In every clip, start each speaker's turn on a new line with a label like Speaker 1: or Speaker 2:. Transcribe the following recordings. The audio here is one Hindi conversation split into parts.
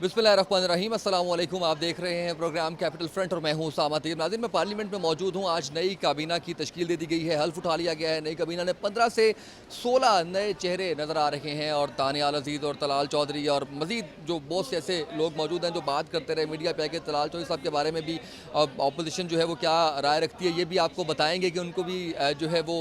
Speaker 1: बिस्मिल्लाहिर्रहमानिर्रहीम, अस्सलाम वालेकुम। आप देख रहे हैं प्रोग्राम कैपिटल फ्रंट और मैं हूं उसामा तीर। नाज़रीन, मैं पार्लियामेंट में मौजूद हूं। आज नई काबीना की तश्कील दे दी गई है, हल्फ उठा लिया गया है। नई काबीना ने 15 से 16 नए चेहरे नज़र आ रहे हैं और दानियाल अजीज़ और तलाल चौधरी और मज़ीद जो बहुत से ऐसे लोग मौजूद हैं जो बात करते रहे मीडिया पे आके। तलाल चौधरी साहब के बारे में भी अपोजिशन जो है वो क्या राय रखती है ये भी आपको बताएंगे कि उनको भी जो है वो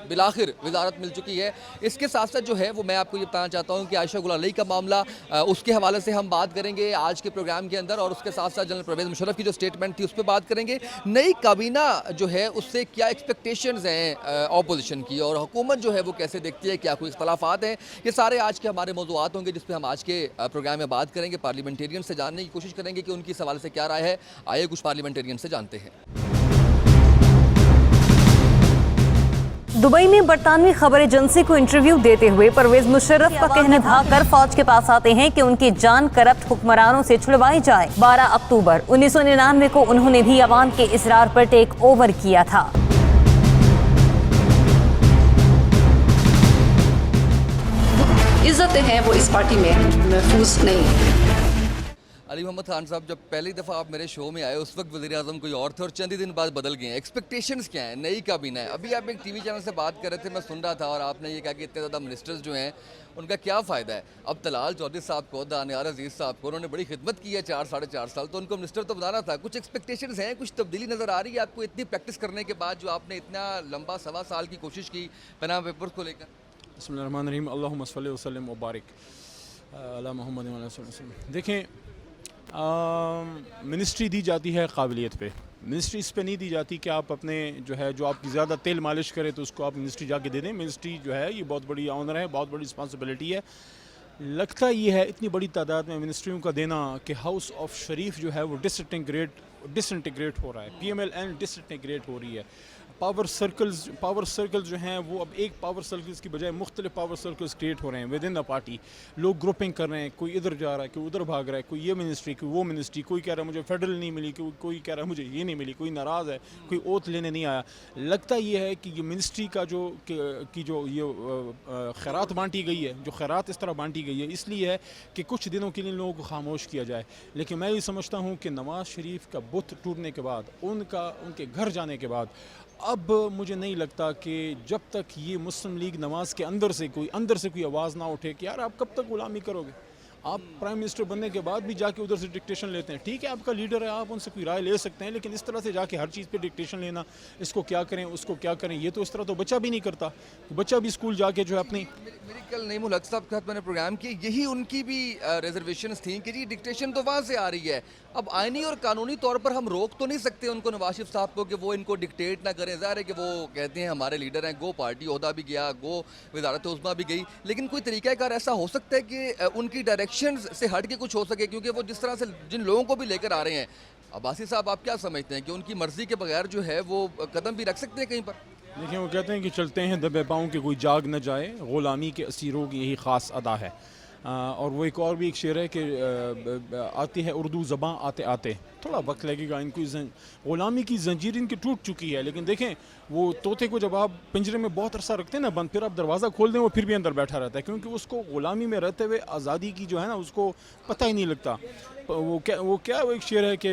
Speaker 1: बिलाखिर वजारत मिल चुकी है। इसके साथ साथ जो है वो मैं आपको ये बताना चाहता हूँ कि आयशा गुल अली का मामला, उसके हवाले से हम बात करेंगे आज के प्रोग्राम के अंदर, और उसके साथ साथ जनरल परवेज़ मुशर्रफ की जो स्टेटमेंट थी उस पर बात करेंगे। नई काबीना जो है उससे क्या एक्सपेक्टेशंस हैं अपोजिशन की, और हुकूमत जो है वो कैसे देखती है, क्या कोई इख्तलाफात हैं, ये सारे आज के हमारे मौज़ूआत होंगे जिस पर हम आज के प्रोग्राम में बात करेंगे। पार्लियामेंटेरियन से जानने की कोशिश करेंगे कि उनकी इस हवाले से क्या राय है। आइए कुछ पार्लियामेंटेरियन से जानते हैं।
Speaker 2: दुबई में बरतानवी खबर एजेंसी को इंटरव्यू देते हुए परवेज मुशर्रफ का कहना भागकर फौज के पास आते हैं कि उनकी जान करप्ट हुक्मरानों से छुड़वाई जाए। 12 अक्टूबर 1999 को उन्होंने भी अवाम के इसरार पर टेक ओवर किया था।
Speaker 3: इज्जतें हैं वो इस पार्टी में महफूज नहीं।
Speaker 1: अली मोहम्मद खान साहब, जब पहली दफ़ा आप मेरे शो में आए उस वक्त वज़ीर आज़म कोई और थे और चंद ही दिन बाद बदल गए हैं। एक्सपेक्टेशंस क्या हैं? नई काबीना है, अभी आप एक टीवी चैनल से बात कर रहे थे, मैं सुन रहा था, और आपने ये कहा कि इतने ज़्यादा मिनिस्टर्स जो हैं उनका क्या फ़ायदा है। अब तलाल चौधरी साहब को, दानियाल अजीज़ साहब को, उन्होंने बड़ी खिदमत की है 4 साढ़े 4 साल, तो उनको मिनिस्टर तो बनाना था। कुछ एक्सपेक्टेशंस हैं, कुछ तब्दीली नज़र आ रही है आपको इतनी प्रैक्टिस करने के बाद, जो आपने इतना लंबा 1.25 साल की कोशिश की पनामा पेपर्स को लेकर?
Speaker 4: बिस्मिल्लाहिर्रहमानिर्रहीम, अल्लाहुम्मा सल्लि व सल्लिम व बारिक अला मुहम्मद व अला वसल्लम। देखें, मिनिस्ट्री दी जाती है काबिलियत पे, मिनिस्ट्री इस पे नहीं दी जाती कि आप अपने जो है जो आपकी ज़्यादा तेल मालिश करे तो उसको आप मिनिस्ट्री जाके दे दें। मिनिस्ट्री जो है ये बहुत बड़ी ऑनर है, बहुत बड़ी रिस्पॉन्सिबिलिटी है। लगता ये है इतनी बड़ी तादाद में मिनिस्ट्रियों का देना कि हाउस ऑफ शरीफ जो है वो डिसइंटीग्रेट हो रहा है, PMLN डिसइंटीग्रेट हो रही है। पावर सर्कल्स जो हैं वो अब एक पावर सर्कल्स की बजाय मुख्तलिफ पावर सर्कल्स क्रिएट हो रहे हैं विद इन द पार्टी। लोग ग्रुपिंग कर रहे हैं, कोई इधर जा रहा है, कोई उधर भाग रहा है, कोई ये मिनिस्ट्री, कोई वो मिनिस्ट्री, कोई कह रहा है मुझे फेडरल नहीं मिली, कोई कह रहा है मुझे ये नहीं मिली, कोई नाराज़ है, कोई ओथ लेने नहीं आया। लगता ये है कि ये मिनिस्ट्री का जो खैरात बांटी गई है, जो खैरात इस तरह बांटी गई है इसलिए है कि कुछ दिनों के लिए लोगों को खामोश किया जाए। लेकिन मैं ये समझता हूँ कि नवाज़ शरीफ का बुत टूटने के बाद, उनके घर जाने के बाद, अब मुझे नहीं लगता कि जब तक ये मुस्लिम लीग नवाज़ के अंदर से कोई आवाज़ ना उठे कि यार आप कब तक गुलामी करोगे। आप प्राइम मिनिस्टर बनने के बाद भी जाके उधर से डिक्टेशन लेते हैं। ठीक है, आपका लीडर है, आप उनसे कोई राय ले सकते हैं, लेकिन इस तरह से जाके हर चीज़ पे डिक्टेशन लेना, इसको क्या करें उसको क्या करें, ये तो इस तरह तो बच्चा भी नहीं करता। बच्चा भी स्कूल जाके जो है अपनी
Speaker 1: मेरी कल नईमुल हक साहब के साथ मैंने प्रोग्राम किया, यही उनकी भी रिजर्वेशंस थी कि जी डिक्टेशन तो वहाँ से आ रही है। अब आइनी और कानूनी तौर पर हम रोक तो नहीं सकते उनको, नवाज शरीफ साहब को, कि वो इनको डिक्टेट ना करें। ज़ाहिर है कि वो कहते हैं हमारे लीडर हैं, गो पार्टी ओहदा भी गया, गो वजारत उज़्मा भी गई, लेकिन कोई तरीक़ाकार ऐसा हो सकता है कि उनकी डायरेक्शन से हट के कुछ हो सके, क्योंकि वो जिस तरह से जिन लोगों को भी लेकर आ रहे हैं। अब्बासी साहब, आप क्या समझते हैं कि उनकी मर्ज़ी के बगैर जो है वो कदम भी रख सकते हैं कहीं पर?
Speaker 4: देखिए, वो कहते हैं कि चलते हैं दबे पाँव के कोई जाग न जाए, ग़ुलामी के असीरों की यही ख़ास अदा है। और वो एक और भी एक शेर है कि आती है उर्दू ज़बां आते आते, थोड़ा वक्त लगेगा इनको, ग़ुलामी की जंजीर इनकी टूट चुकी है। लेकिन देखें, वो तोते को जब आप पिंजरे में बहुत अरसा रखते हैं ना बंद, फिर आप दरवाज़ा खोल दें वो फिर भी अंदर बैठा रहता है, क्योंकि उसको ग़ुलामी में रहते हुए आज़ादी की जो है ना उसको पता ही नहीं लगता। वो एक शेर है कि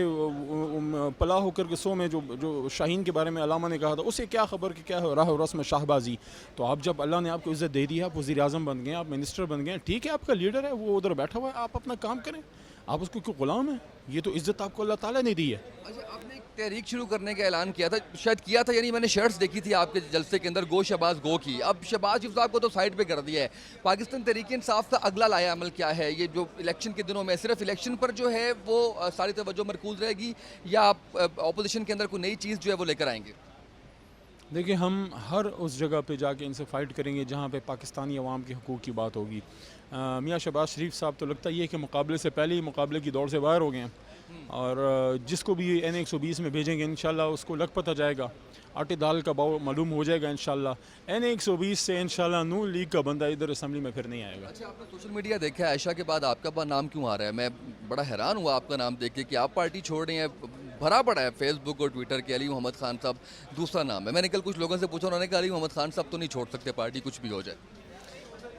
Speaker 4: पला होकर के सो में जो शाहीन के बारे में अलामा ने कहा था, उसे क्या खबर कि क्या राह रस्म शाहबाजी। तो आप जब अल्लाह ने आपको इज़्ज़त दे दी है, आप वज़ीर आज़म बन गए, आप मिनिस्टर बन गए, ठीक है, आपका लीडर है वो उधर बैठा हुआ है, आप अपना काम करें, आप उसको क्यों ग़ुलाम है? ये तो इज़्ज़त आपको अल्लाह ताला ने दी है।
Speaker 1: अच्छा, आपने एक तहरीक शुरू करने का ऐलान किया था, शायद किया था, यानी मैंने शर्ट्स देखी थी आपके जलसे के अंदर, गो शहबाज गो की। अब शहबाज शरीफ साहब को तो साइड पे कर दिया है। पाकिस्तान तहरीक इंसाफ का अगला लाया अमल क्या है? ये जो इलेक्शन के दिनों में सिर्फ इलेक्शन पर जो है वो सारी तवज्जो मरकूज रहेगी, या आप अपोजिशन के अंदर कोई नई चीज़ जो है वो लेकर आएंगे?
Speaker 4: देखिए, हम हर उस जगह पे जाके इनसे फ़ाइट करेंगे जहाँ पे पाकिस्तानी अवाम के हकूक़ की बात होगी। मियाँ शहबाज शरीफ साहब तो लगता ये है कि मुकाबले से पहले ही मुकाबले की दौड़ से बाहर हो गए हैं, और जिसको भी NA 120 में भेजेंगे इंशाल्लाह उसको लग पता जाएगा, आटे दाल का भाव मालूम हो जाएगा इंशाल्लाह। NA 120 से इंशाल्लाह नून लीग का बंदा इधर असम्बली में फिर नहीं आएगा।
Speaker 1: अच्छा, आपने सोशल मीडिया देखा है, आयशा के बाद आपका नाम क्यों आ रहा है? मैं बड़ा हैरान हुआ आपका नाम देख के कि आप पार्टी छोड़ रहे हैं। भरा पड़ा है फेसबुक और ट्विटर के, अली मोहम्मद खान साहब दूसरा नाम है। मैंने कल कुछ लोगों से पूछा, उन्होंने कहा अली मोहम्मद खान साहब तो नहीं छोड़ सकते पार्टी, कुछ भी हो जाए।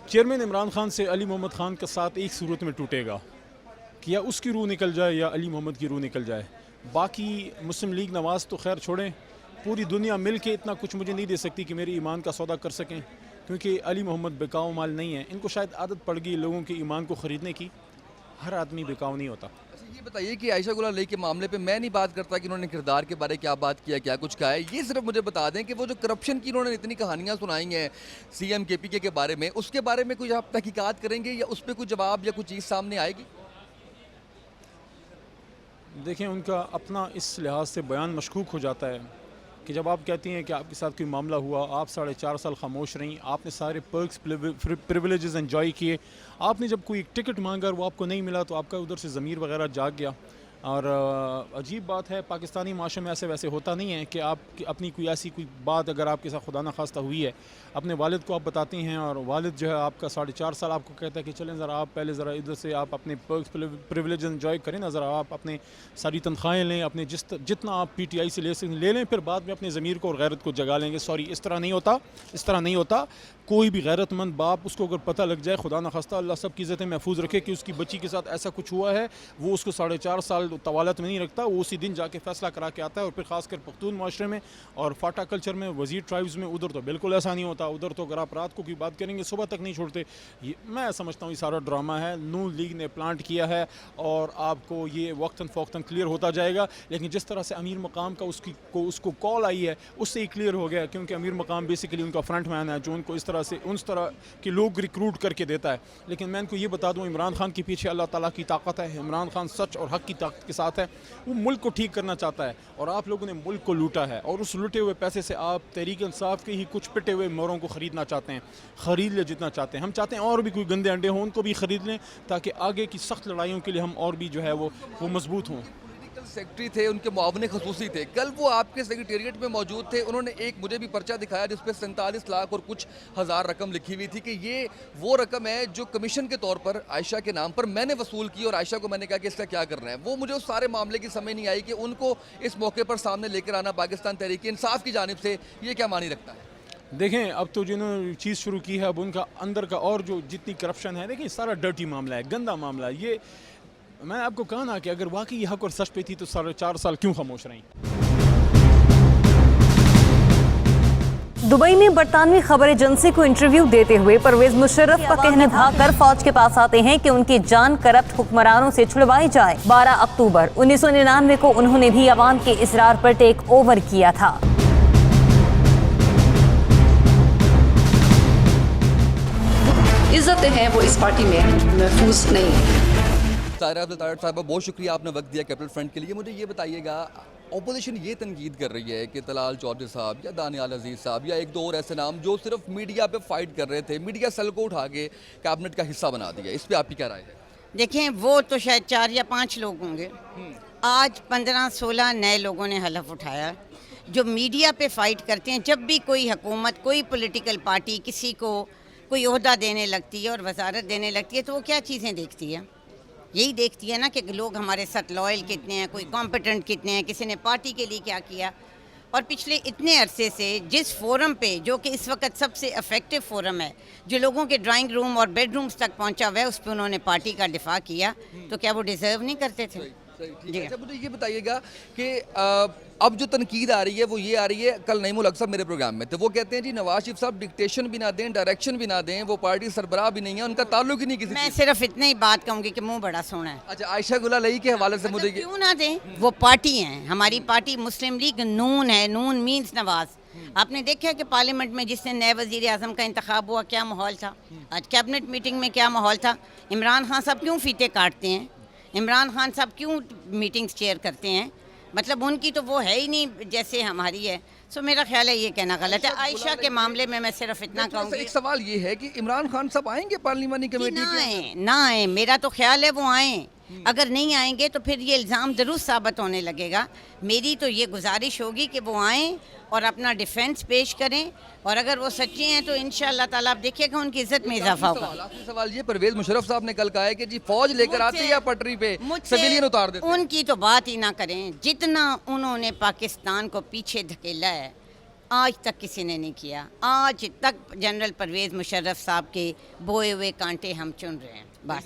Speaker 4: चेयरमैन इमरान खान से अली मोहम्मद खान का साथ एक सूरत में टूटेगा, कि या उसकी रूह निकल जाए या अली मोहम्मद की रूह निकल जाए। बाकी मुस्लिम लीग नवाज़ तो खैर छोड़ें, पूरी दुनिया मिल के इतना कुछ मुझे नहीं दे सकती कि मेरे ईमान का सौदा कर सकें, क्योंकि अली मोहम्मद बिकाऊ माल नहीं है। इनको शायद आदत पड़ गई लोगों के ईमान को ख़रीदने की। हर आदमी बिकाऊ नहीं होता।
Speaker 1: अच्छा, ये बताइए कि आयशा गुल अली के मामले पे मैं नहीं बात करता कि उन्होंने किरदार के बारे क्या बात किया, क्या कुछ कहा है। ये सिर्फ मुझे बता दें कि वो जो करप्शन की उन्होंने इतनी कहानियाँ सुनाई हैं CM KPK के बारे में, उसके बारे में कुछ आप तहकीकात करेंगे या उस पर कुछ जवाब या कुछ चीज़ सामने आएगी?
Speaker 4: देखें, उनका अपना इस लिहाज से बयान मशकूक हो जाता है कि जब आप कहती हैं कि आपके साथ कोई मामला हुआ, आप 4.5 साल खामोश रहीं, आपने सारे पर्क्स प्रिविलेजेस एंजॉय किए, आपने जब कोई टिकट मांगा और वो आपको नहीं मिला तो आपका उधर से ज़मीर वगैरह जाग गया। और अजीब बात है, पाकिस्तानी माशरे में ऐसे वैसे होता नहीं है कि आप अपनी कोई ऐसी कोई बात अगर आपके साथ खुदा न खास्ता हुई है, अपने वालिद को आप बताती हैं और वालिद जो है आपका 4.5 साल आपको कहता है कि चलें ज़रा आप पहले ज़रा इधर से आप अपने पर्क्स प्रिविलेज एंजॉय करें ना, ज़रा आप अपने सारी तनख्वाहें लें, अपने जितना आप PTI से ले लें, फिर बाद में अपने ज़मीर को और गैरत को जगा लेंगे। सॉरी, इस तरह नहीं होता, इस तरह नहीं होता। कोई भी गैरतमंद बाप, उसको अगर पता लग जाए, खुदा न खास्ता अल्लाह सब की इज़्ज़तें महफूज रखे कि उसकी बच्ची के साथ ऐसा कुछ हुआ है, वो उसको 4.5 साल तवालत में नहीं रखता, वो उसी दिन जाके फैसला करा के आता है। और फिर खासकर पख्तून माशरे में और फाटा कल्चर में, वज़ीर ट्राइब्स में, उधर तो बिल्कुल ऐसा नहीं होता। उधर तो अगर आप रात को कोई बात करेंगे सुबह तक नहीं छोड़ते। ये मैं समझता हूँ ये सारा ड्रामा है, नून लीग ने प्लांट किया है और आपको ये वक्तन फ़ौक्तन क्लियर होता जाएगा। लेकिन जिस तरह से अमीर मकाम का उसको कॉल आई है, उससे ही क्लियर हो गया, क्योंकि अमीर मकाम बेसिकली उनका फ्रंट मैन है जो उनको इस तरह के लोग रिक्रूट करके देता है। लेकिन मैं इनको ये बता दूँ, इमरान खान के पीछे अल्लाह ताला की ताकत है। इमरान खान सच और हक़ की ताकत के साथ है। वो मुल्क को ठीक करना चाहता है और आप लोगों ने मुल्क को लूटा है और उस लूटे हुए पैसे से आप तहरीक इंसाफ के ही कुछ पिटे हुए मोरों को ख़रीदना चाहते हैं, ख़रीद ले जितना चाहते हैं। हम चाहते हैं और भी कोई गंदे अंडे हों, उनको भी ख़रीद लें ताकि आगे की सख्त लड़ाइयों के लिए हम और भी जो है वो मजबूत हों।
Speaker 1: सेक्रेटरी थे, उनके मुआवने खसूसी थे, कल वो आपके सेक्रेटेरिएट में मौजूद थे। उन्होंने एक मुझे भी पर्चा दिखाया जिस पे 47 लाख और कुछ हज़ार रकम लिखी हुई थी कि ये वो रकम है जो कमीशन के तौर पर आयशा के नाम पर मैंने वसूल की और आयशा को मैंने कहा कि इसका क्या करना है। वो मुझे उस सारे मामले की समझ नहीं आई कि उनको इस मौके पर सामने लेकर आना पाकिस्तान तहरीक इंसाफ की जानिब से ये क्या मानी रखता है।
Speaker 4: देखें, अब तो जिन्होंने चीज़ शुरू की है, अब उनका अंदर का और जो जितनी करप्शन है, देखिए सारा डर्टी मामला है, गंदा मामला है। ये मैंने आपको कहा ना कि अगर वाकई हक और सच पे थी तो 4.5 साल क्यों खामोश रहीं।
Speaker 2: दुबई में बरतानवी खबर एजेंसी को इंटरव्यू देते हुए परवेज मुशर्रफ का कहना भागकर फौज के पास आते हैं कि उनकी जान करप्ट हुक्मरानों से छुड़वाई जाए। 12 अक्टूबर 1999 को उन्होंने भी अवाम के इसरार पर टेक ओवर किया था।
Speaker 3: इज्जतें हैं वो इस पार्टी में महफूज नहीं है।
Speaker 1: ताहिरा साहब, बहुत शुक्रिया आपने वक्त दिया कैपिटल फ्रंट के लिए। मुझे ये बताइएगा, अपोजिशन ये तनकीद कर रही है कि तलाल चौधरी साहब या दानियाल अजीज़ साहब या एक दो और ऐसे नाम जो सिर्फ मीडिया पे फाइट कर रहे थे, मीडिया सेल को उठा के कैबिनेट का हिस्सा बना दिया, इस पर आपकी क्या राय है?
Speaker 5: देखें, वो तो शायद 4 या 5 लोग होंगे। आज 15-16 नए लोगों ने हलफ उठाया जो मीडिया पे फाइट करते हैं। जब भी कोई हुकूमत, कोई पॉलिटिकल पार्टी किसी को कोई ओहदा देने लगती है और वजारत देने लगती है तो वो क्या चीज़ें देखती है? यही देखती है ना कि लोग हमारे साथ लॉयल कितने हैं, कोई कॉम्पिटेंट कितने हैं, किसी ने पार्टी के लिए क्या किया। और पिछले इतने अरसे से जिस फोरम पे, जो कि इस वक्त सबसे इफ़ेक्टिव फोरम है, जो लोगों के ड्राइंग रूम और बेडरूम्स तक पहुंचा हुआ है, उस पर उन्होंने पार्टी का दिफा किया, तो क्या वो डिज़र्व नहीं करते थे?
Speaker 1: जी। अच्छा, मुझे ये बताइएगा कि अब जो तनकीद आ रही है वो ये आ रही है, कल नईमुल हक साहब मेरे प्रोग्राम में थे, वो कहते हैं जी नवाज शरीफ साहब डिक्टेशन भी ना दें, डायरेक्शन भी ना दें, वो पार्टी सरबराह भी नहीं है, उनका ताल्लुक ही नहीं किसी।
Speaker 5: मैं सिर्फ इतना ही बात कहूँगी कि मुंह बड़ा सोना है।
Speaker 1: अच्छा, आयशा गुल अली के हवाले से मुझे
Speaker 5: क्यों ना दें? वो पार्टी हैं, हमारी पार्टी मुस्लिम लीग नून है, नून मीन्स नवाज। आपने देखा कि पार्लियामेंट में जिस दिन नए वज़ीर आज़म का इंतखाब हुआ क्या माहौल था, आज कैबिनेट मीटिंग में क्या माहौल था। इमरान खान साहब क्यों फीते काटते हैं, इमरान खान साहब क्यों मीटिंग्स चेयर करते हैं? मतलब उनकी तो वो है ही नहीं जैसे हमारी है। सो मेरा ख्याल है ये कहना गलत है। आयशा के मामले में मैं सिर्फ इतना कहूँगी,
Speaker 1: एक सवाल ये है कि इमरान खान साहब आएंगे पार्लिमानी कमेटी
Speaker 5: ना आए, मेरा तो ख्याल है वो आएँ। अगर नहीं आएंगे तो फिर ये इल्ज़ाम ज़रूर साबित होने लगेगा। मेरी तो ये गुजारिश होगी कि वो आएँ और अपना डिफेंस पेश करें, और अगर वो सच्चे हैं तो इंशाअल्लाह ताला आप देखिएगा उनकी इज़्ज़त में इजाफा होगा।
Speaker 1: आखिरी सवाल ये, परवेज मुशर्रफ साहब ने कल कहा है कि जी फौज लेकर आते या पटरी पे सिविलियन उतार देते।
Speaker 5: उनकी तो बात ही ना करें। जितना उन्होंने पाकिस्तान को पीछे धकेला है आज तक किसी ने नहीं किया। आज तक जनरल परवेज मुशर्रफ साहब के बोए हुए कांटे हम चुन रहे हैं बस।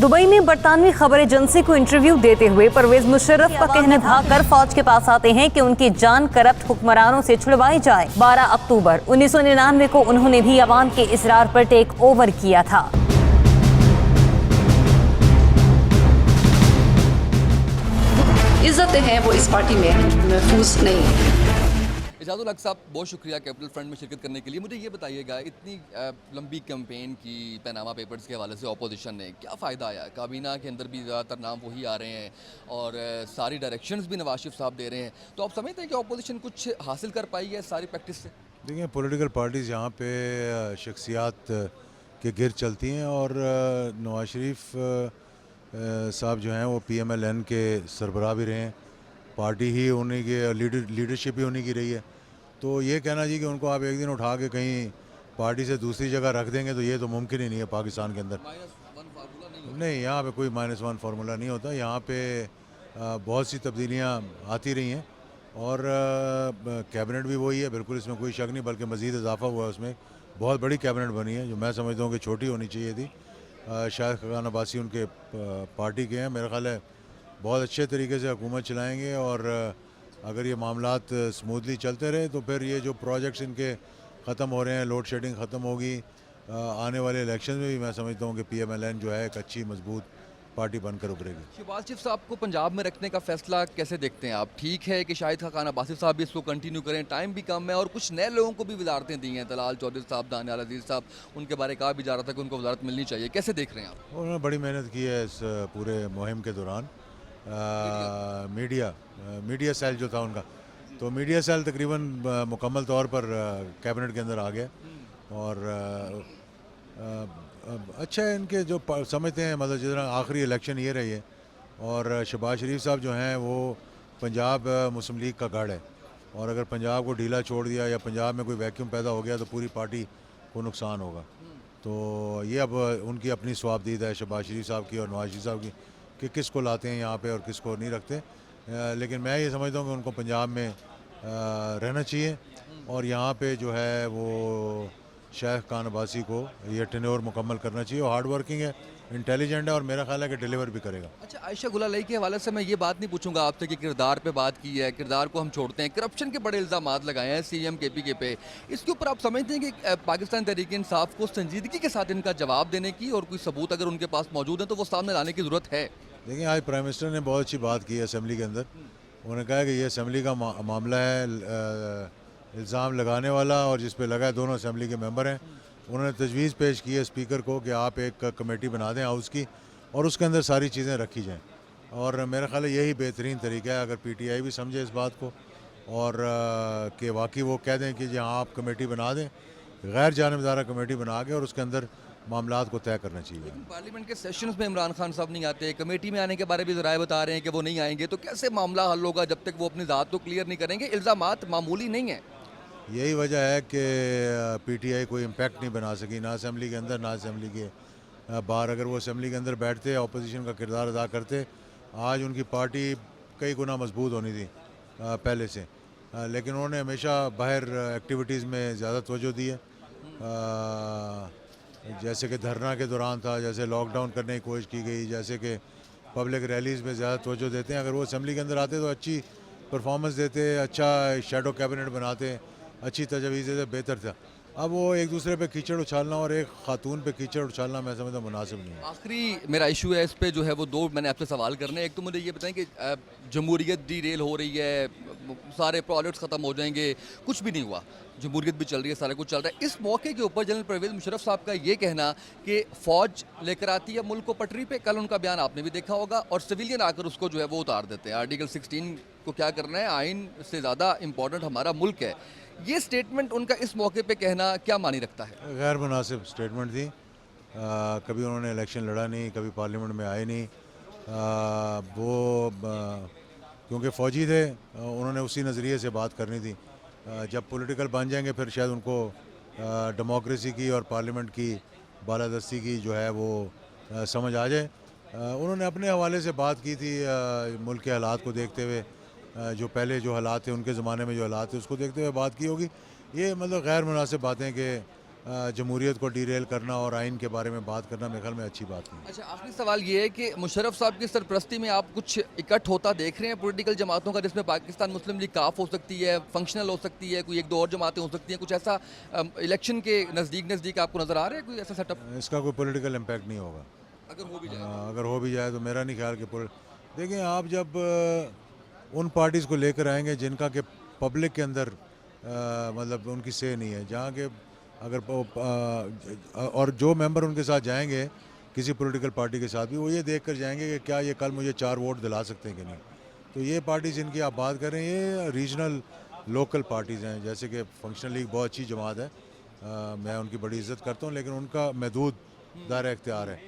Speaker 2: दुबई में बरतानवी खबर एजेंसी को इंटरव्यू देते हुए परवेज मुशर्रफ का कहना था कर फौज के पास आते हैं कि उनकी जान करप्ट हुक्मरानों से छुड़वाई जाए। 12 अक्टूबर 1999 को उन्होंने भी अवाम के इसरार पर टेक ओवर किया था।
Speaker 3: इज्जतें हैं वो इस पार्टी में महफूज नहीं है।
Speaker 1: इजाजुल हक साहब, बहुत शुक्रिया कैपिटल फ्रंट में शिरकत करने के लिए। मुझे ये बताइएगा, इतनी लंबी कैंपेन की पनामा पेपर्स के हवाले से ऑपोजिशन ने, क्या फ़ायदा आया? काबीना के अंदर भी ज़्यादातर नाम वही आ रहे हैं और सारी डायरेक्शंस भी नवाज शरीफ साहब दे रहे हैं, तो आप समझते हैं कि ऑपोजिशन कुछ हासिल कर पाई है सारी प्रैक्टिस से?
Speaker 6: देखिए, पॉलिटिकल पार्टीज़ यहाँ पे शख्सियात के गिर चलती हैं और नवाज शरीफ साहब जो हैं वो PMLN के सरबराह भी रहे हैं, पार्टी ही उन्हीं के लीडरशिप ही उन्हीं की रही है। तो ये कहना जी कि उनको आप एक दिन उठा के कहीं पार्टी से दूसरी जगह रख देंगे तो ये तो मुमकिन ही नहीं है पाकिस्तान के अंदर।
Speaker 1: -1 फार्मूला नहीं
Speaker 6: नहीं, यहाँ पे कोई -1 फार्मूला नहीं होता। यहाँ पे बहुत सी तब्दीलियाँ आती रही हैं और कैबिनेट भी वही है, बिल्कुल इसमें कोई शक नहीं, बल्कि मज़ीद इजाफा हुआ है उसमें। बहुत बड़ी कैबिनेट बनी है जो मैं समझता हूँ कि छोटी होनी चाहिए थी। शायद खान अब्बासी उनके पार्टी के हैं, मेरा ख्याल है बहुत अच्छे तरीके से हुकूमत चलाएँगे और अगर ये मामलात स्मूथली चलते रहे तो फिर ये जो प्रोजेक्ट्स इनके ख़त्म हो रहे हैं, लोड शेडिंग ख़त्म होगी, आने वाले इलेक्शन में भी मैं समझता हूँ कि PMLN जो है एक अच्छी मजबूत पार्टी बनकर उभरेगी।
Speaker 1: शहबाज शरीफ साहब को पंजाब में रखने का फैसला कैसे देखते हैं आप? ठीक है कि शाहिद खान अब्बासी साहब भी इसको कंटिन्यू करें, टाइम भी कम है और कुछ नए लोगों को भी वजारतें दी हैं, तलाल चौधरी साहब, दानियाल अजीज़ साहब, उनके बारे कहा भी जा रहा था कि उनको वजारत मिलनी चाहिए, कैसे देख रहे हैं आप?
Speaker 6: उन्होंने बड़ी मेहनत की है इस पूरे मुहिम के दौरान। मीडिया सेल जो था उनका, तो मीडिया सेल तकरीबन मुकम्मल तौर पर कैबिनेट के अंदर आ गया और अच्छा है इनके जो समझते हैं, मतलब जिस तरह आखिरी इलेक्शन ये रही है और शहबाज शरीफ साहब जो हैं वो पंजाब मुस्लिम लीग का गढ़ है और अगर पंजाब को ढीला छोड़ दिया या पंजाब में कोई वैक्यूम पैदा हो गया तो पूरी पार्टी को नुकसान होगा। तो ये अब उनकी अपनी स्वाबदीद है शहबाज शरीफ साहब की और नवाज शरीफ साहब की कि किसको लाते हैं यहाँ पे और किसको नहीं रखते। लेकिन मैं ये समझता हूँ कि उनको पंजाब में रहना चाहिए और यहाँ पे जो है वो शाहिद खान अब्बासी को ये टेन्योर मुकम्मल करना चाहिए। हार्ड वर्किंग है, इंटेलिजेंट है और मेरा ख्याल है कि डिलीवर भी करेगा।
Speaker 1: अच्छा, आयशा गुलालाई के हवाले से मैं ये बात नहीं पूछूंगा आपसे कि किरदार पे बात की है, किरदार को हम छोड़ते हैं, करप्शन के बड़े इल्ज़ामात लगाए हैं CM KPK पे, इसके ऊपर आप समझते हैं कि पाकिस्तान तहरीक इंसाफ को संजीदगी के साथ इनका जवाब देने की और कोई सबूत अगर उनके पास मौजूद है तो वो सामने लाने की ज़रूरत है?
Speaker 6: देखिए, आज प्राइम मिनिस्टर ने बहुत अच्छी बात की है असेंबली के अंदर। उन्होंने कहा कि ये असेंबली का मामला है, इल्ज़ाम लगाने वाला और जिस पे लगा है दोनों असेंबली के मेंबर हैं। उन्होंने तजवीज़ पेश की है स्पीकर को कि आप एक कमेटी बना दें हाउस की और उसके अंदर सारी चीज़ें रखी जाएं और मेरा ख्याल है यही बेहतरीन तरीका है। अगर PTI भी समझे इस बात को और कि वाकई वो कह दें कि जहाँ आप कमेटी बना दें, गैर जानिबदारा कमेटी बना के और उसके अंदर मामलात को तय करना चाहिए।
Speaker 1: पार्लियामेंट के सेशंस में इमरान खान साहब नहीं आते, कमेटी में आने के बारे में ज़राए बता रहे हैं कि वो नहीं आएंगे, तो कैसे मामला हल होगा जब तक वो अपनी ज़ात को क्लियर नहीं करेंगे? इल्ज़ामात मामूली नहीं है।
Speaker 6: यही वजह है कि PTI कोई इम्पैक्ट नहीं बना सकी, ना असेंबली के अंदर ना असेंबली के बाहर। अगर वो असेंबली के अंदर बैठते, अपोजिशन का किरदार अदा करते, आज उनकी पार्टी कई गुना मजबूत होनी थी पहले से। लेकिन उन्होंने हमेशा बाहर एक्टिविटीज़ में ज़्यादा तवज्जो दी है, जैसे कि धरना के दौरान था, जैसे लॉकडाउन करने की कोशिश की गई, जैसे कि पब्लिक रैलीज़ में ज़्यादा तवज्जो देते हैं। अगर वो असेंबली के अंदर आते तो अच्छी परफॉर्मेंस देते, अच्छा शैडो कैबिनेट बनाते, अच्छी तजवीज़ देते, बेहतर था। अब वो एक दूसरे पे कीचड़ उछालना और एक खातून पे कीचड़ उछालना मैं समझता मुनासिब नहीं है।
Speaker 1: आखिरी मेरा इशू है इस पे जो है वो दो मैंने आपसे सवाल करने हैं। एक तो मुझे ये बताएं कि जमहूरियत डीरेल हो रही है, सारे प्रोजेक्ट्स ख़त्म हो जाएंगे, कुछ भी नहीं हुआ, जमहूरियत भी चल रही है, सारा कुछ चल रहा है। इस मौके के ऊपर जनरल परवेज़ मुशर्रफ साहब का ये कहना कि फ़ौज लेकर आती है मुल्क को पटरी पे, कल उनका बयान आपने भी देखा होगा, और सिविलियन आकर उसको जो है वो उतार देते हैं। आर्टिकल 16 को क्या करना है, आइन से ज़्यादा इम्पोर्टेंट हमारा मुल्क है। ये स्टेटमेंट उनका इस मौके पे कहना क्या मानी रखता है?
Speaker 6: गैर मुनासिब स्टेटमेंट थी। कभी उन्होंने इलेक्शन लड़ा नहीं, कभी पार्लियामेंट में आए नहीं। क्योंकि फ़ौजी थे, उन्होंने उसी नज़रिए से बात करनी थी। जब पॉलिटिकल बन जाएंगे फिर शायद उनको डेमोक्रेसी की और पार्लियामेंट की बालादस्ती की जो है वो समझ आ जाए। उन्होंने अपने हवाले से बात की थी, मुल्क के हालात को देखते हुए, जो पहले जो हालात थे उनके ज़माने में जो हालात थे उसको देखते हुए बात की होगी। ये मतलब गैर मुनासिब बातें कि जमहूरियत को डीरेल करना और आइन के बारे में बात करना मेरे ख्याल में अच्छी बात नहीं।
Speaker 1: अच्छा, आखिरी सवाल ये है कि मुशर्रफ साहब की सरपरस्ती में आप कुछ इकट्ठ होता देख रहे हैं पॉलिटिकल जमातों का, जिसमें पाकिस्तान मुस्लिम लीग काफ हो सकती है, फंक्शनल हो सकती है, कोई एक दो और जमातें हो सकती हैं, कुछ ऐसा इलेक्शन के नज़दीक आपको नज़र आ रहा है कोई ऐसा सेटअप?
Speaker 6: इसका कोई पॉलिटिकल इम्पैक्ट नहीं होगा
Speaker 1: अगर हो भी जाए
Speaker 6: अगर हो भी जाए तो मेरा नहीं ख्याल कि देखिए, आप जब उन पार्टीज़ को लेकर आएंगे जिनका कि पब्लिक के अंदर मतलब उनकी से नहीं है, जहाँ के अगर और जो मेंबर उनके साथ जाएंगे किसी पॉलिटिकल पार्टी के साथ भी, वो ये देख कर जाएंगे कि क्या ये कल मुझे 4 वोट दिला सकते हैं कि नहीं। तो ये पार्टी जिनकी आप बात कर रहे हैं ये रीजनल लोकल पार्टीज़ हैं, जैसे कि फंक्शनल लीग बहुत अच्छी जमात है, मैं उनकी बड़ी इज़्ज़त करता हूँ, लेकिन उनका महदूद दायरा इख्तियार है।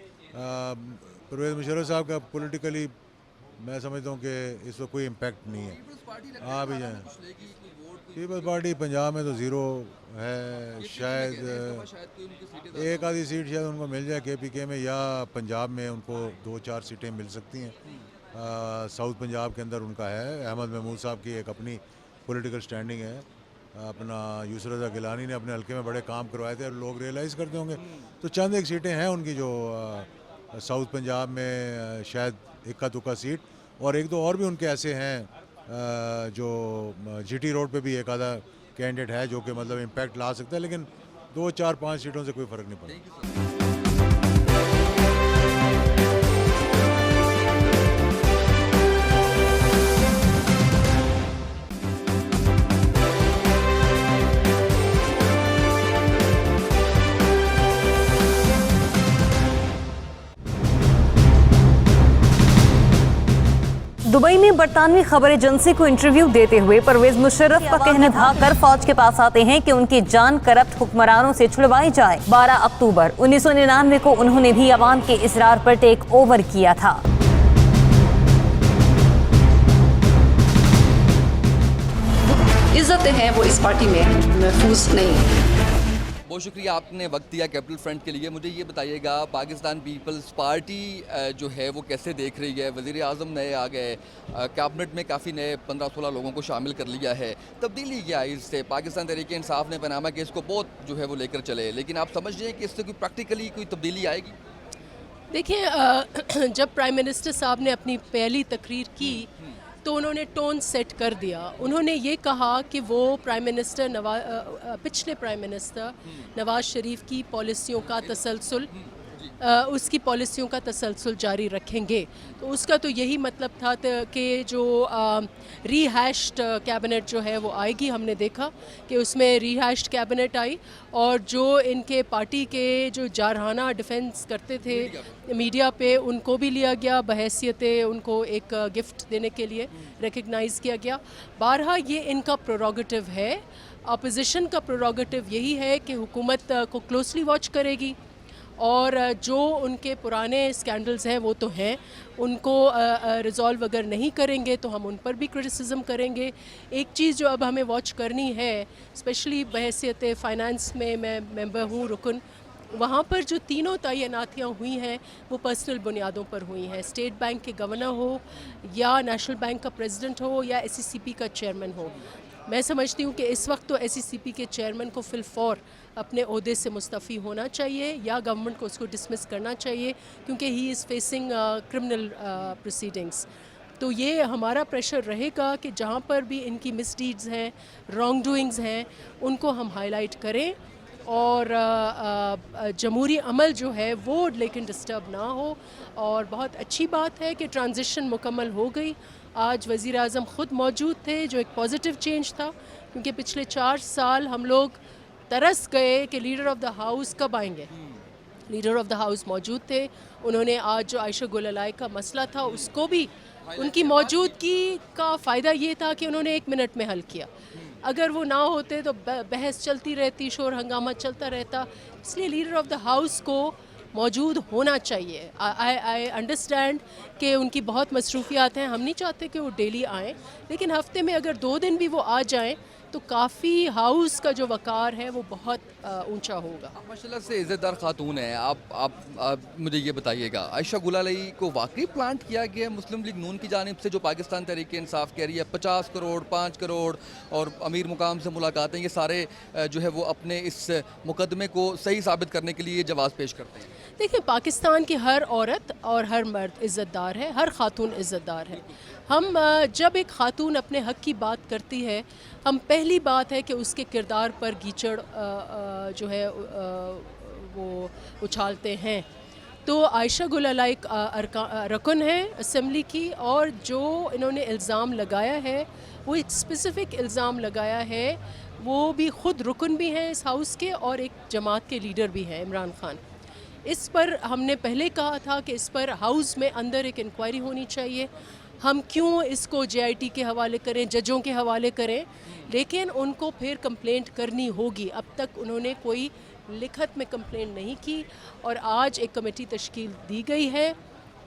Speaker 6: परवेज़ मुशर्रफ साहब का पॉलिटिकली मैं समझता हूँ कि इस वक्त कोई इम्पैक्ट नहीं है। आ भी जाए पीपल्स पार्टी पंजाब में तो ज़ीरो है, शायद एक आधी सीट शायद उनको मिल जाए KPK में, या पंजाब में उनको 2-4 सीटें मिल सकती हैं। साउथ पंजाब के अंदर उनका है, अहमद महमूद साहब की एक अपनी पॉलिटिकल स्टैंडिंग है। अपना यूसुफ रज़ा गिलानी ने अपने हल्के में बड़े काम करवाए थे और लोग रियलाइज़ करते होंगे। तो चंद एक सीटें हैं उनकी जो साउथ पंजाब में शायद इक्का दुक्का सीट, और एक दो और भी उनके ऐसे हैं जो GT रोड पे भी एक आधा कैंडिडेट है जो कि मतलब इम्पैक्ट ला सकता है, लेकिन 2-4-5 सीटों से कोई फ़र्क नहीं पड़ेगा।
Speaker 2: दुबई में बरतानवी खबर एजेंसी को इंटरव्यू देते हुए परवेज मुशर्रफ का कहना था कर फौज के पास आते हैं कि उनकी जान करप्ट हुक्मरानों से छुड़वाई जाए। 12 अक्टूबर 1999 को उन्होंने भी अवाम के इसरार पर टेक ओवर किया था।
Speaker 3: इज्जतें हैं वो इस पार्टी में महफूज नहीं है।
Speaker 1: बहुत शुक्रिया आपने वक्त दिया कैपिटल फ्रंट के लिए। मुझे ये बताइएगा, पाकिस्तान पीपल्स पार्टी जो है वो कैसे देख रही है? वज़ीर आज़म नए आ गए, कैबिनेट में काफ़ी नए 15-16 लोगों को शामिल कर लिया है, तब्दीली क्या है इससे? पाकिस्तान तहरीक इंसाफ ने पनामा केस को बहुत जो है वो लेकर चले, लेकिन आप समझ रहे हैं कि इससे कोई प्रैक्टिकली कोई तब्दीली आएगी?
Speaker 7: देखिए, जब प्राइम मिनिस्टर साहब ने अपनी पहली तकरीर की तो उन्होंने टोन सेट कर दिया। उन्होंने ये कहा कि वो पिछले प्राइम मिनिस्टर नवाज शरीफ की पॉलिसियों का तसलसल उसकी पॉलिसियों का तसलसल जारी रखेंगे। तो उसका तो यही मतलब था कि जो रीहैश्ड कैबिनेट जो है वो आएगी। हमने देखा कि उसमें रीहैश्ड कैबिनेट आई, और जो इनके पार्टी के जो जारहाना डिफेंस करते थे मीडिया पे, उनको भी लिया गया बहैसियत उनको एक गिफ्ट देने के लिए रिकग्नाइज़ किया गया। बारहा ये इनका प्रोरोगेटिव है, अपोजिशन का प्रोरोगेटिव यही है कि हुकूमत को क्लोजली वॉच करेगी, और जो उनके पुराने स्कैंडल्स हैं वो तो हैं, उनको रिज़ॉल्व अगर नहीं करेंगे तो हम उन पर भी क्रिटिसिज्म करेंगे। एक चीज़ जो अब हमें वॉच करनी है, स्पेशली बहैसियत फ़ाइनेंस में मैं मेंबर हूँ, रुकन, वहाँ पर जो तीनों तैनातियाँ हुई हैं वो पर्सनल बुनियादों पर हुई हैं। स्टेट बैंक के गवर्नर हो, या नेशनल बैंक का प्रेसिडेंट हो, या SECP का चेयरमैन हो। मैं समझती हूँ कि इस वक्त तो SECP के चेयरमैन को फिलफौर अपने ओहदे से मुस्तफ़ी होना चाहिए, या गवर्नमेंट को उसको डिसमिस करना चाहिए, क्योंकि he is facing criminal proceedings. तो ये हमारा प्रेशर रहेगा कि जहाँ पर भी इनकी मिसडीड्स हैं, रॉन्ग डूइंग्स हैं, उनको हम हाईलाइट करें, और जमहूरी अमल जो है वो लेकिन डिस्टर्ब ना हो। और बहुत अच्छी बात है कि ट्रांजिशन मुकम्मल हो गई। आज वज़ीर आज़म ख़ुद मौजूद थे, जो एक पॉजिटिव चेंज था, क्योंकि पिछले 4 साल हम लोग तरस गए कि लीडर ऑफ़ द हाउस कब आएंगे। लीडर ऑफ़ द हाउस मौजूद थे, उन्होंने आज जो आयशा गुललाई का मसला था उसको भी उनकी मौजूदगी का फ़ायदा ये था कि उन्होंने 1 मिनट में हल किया। अगर वो ना होते तो बहस चलती रहती, शोर हंगामा चलता रहता। इसलिए लीडर ऑफ़ द हाउस को मौजूद होना चाहिए। आई अंडरस्टैंड कि उनकी बहुत मसरूफियात हैं, हम नहीं चाहते कि वो डेली आएँ, लेकिन हफ्ते में अगर 2 दिन भी वो आ जाएं तो काफ़ी हाउस का जो वक़ार है वो बहुत ऊंचा होगा।
Speaker 1: आप माशाल्लाह से इज़्ज़तदार खातून हैं। आप मुझे ये बताइएगा, आयशा गुलालई को वाकई प्लांट किया गया है मुस्लिम लीग नून की जानिब से, जो पाकिस्तान तहरीक इंसाफ कह रही है 50 करोड़ 5 करोड़ और अमीर मुकाम से मुलाकातें, ये सारे जो है वो अपने इस मुकदमे को सही साबित करने के लिए जवाब पेश करते हैं?
Speaker 7: देखिए, पाकिस्तान की हर औरत और हर मर्द इज़्ज़तदार है, हर खातून इज़्ज़तदार है। हम जब एक खातून अपने हक़ की बात करती है, हम पहली बात है कि उसके किरदार पर कीचड़ जो है वो उछालते हैं। तो आयशा गुलालई एक रकन है असम्बली की, और जो इन्होंने इल्ज़ाम लगाया है वो एक स्पेसिफ़िक इल्ज़ाम लगाया है। वो भी ख़ुद रुकन भी हैं इस हाउस के और एक जमात के लीडर भी हैं, इमरान खान। इस पर हमने पहले कहा था कि इस पर हाउस में अंदर एक इंक्वायरी होनी चाहिए। हम क्यों इसको JIT के हवाले करें, जजों के हवाले करें, लेकिन उनको फिर कंप्लेंट करनी होगी। अब तक उन्होंने कोई लिखत में कंप्लेंट नहीं की और आज एक कमेटी तश्कील दी गई है।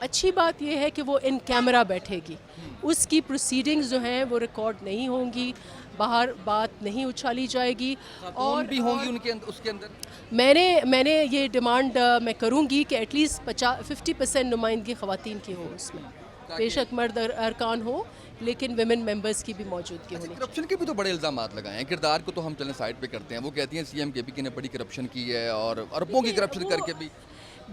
Speaker 7: अच्छी बात यह है कि वो इन कैमरा बैठेगी, उसकी प्रोसीडिंग्स जो हैं वो रिकॉर्ड नहीं होंगी, बाहर बात नहीं उछाली जाएगी
Speaker 1: और भी होंगी उनके उसके अंदर।
Speaker 7: मैंने ये डिमांड मैं करूँगी कि एटलीस्ट 50% नुमाइंदगी ख़वातीन की हो उसमें, बेशक मर्द अरकान हो लेकिन विमेन मेंबर्स की भी मौजूदगी होनी चाहिए।
Speaker 1: करप्शन के भी तो बड़े इल्ज़ाम लगाए हैं, किरदार को तो हम चलें साइड पे करते हैं। वो कहती हैं CM KPK ने बड़ी करप्शन की है और अरबों की करप्शन करके भी।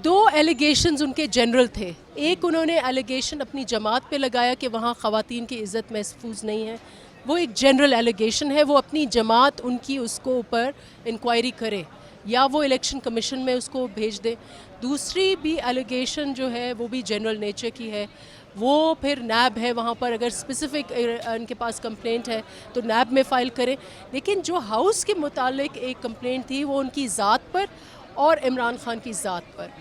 Speaker 7: 2 एलिगेशंस उनके जनरल थे। एक उन्होंने एलिगेशन अपनी जमात पे लगाया कि वहाँ ख़वातीन की इज़्ज़त महफूज नहीं है, वो एक जनरल एलिगेशन है। वो अपनी जमात उनकी उसको ऊपर इंक्वायरी करे या वो इलेक्शन कमीशन में उसको भेज दे। दूसरी भी एलिगेशन जो है वो भी जनरल नेचर की है, वो फिर नैब है, वहाँ पर अगर स्पेसिफ़िक उनके पास कंप्लेंट है तो नैब में फ़ाइल करें। लेकिन जो हाउस के मुतालिक एक कंप्लेंट थी वो उनकी ज़ात पर और इमरान खान की ज़ात पर।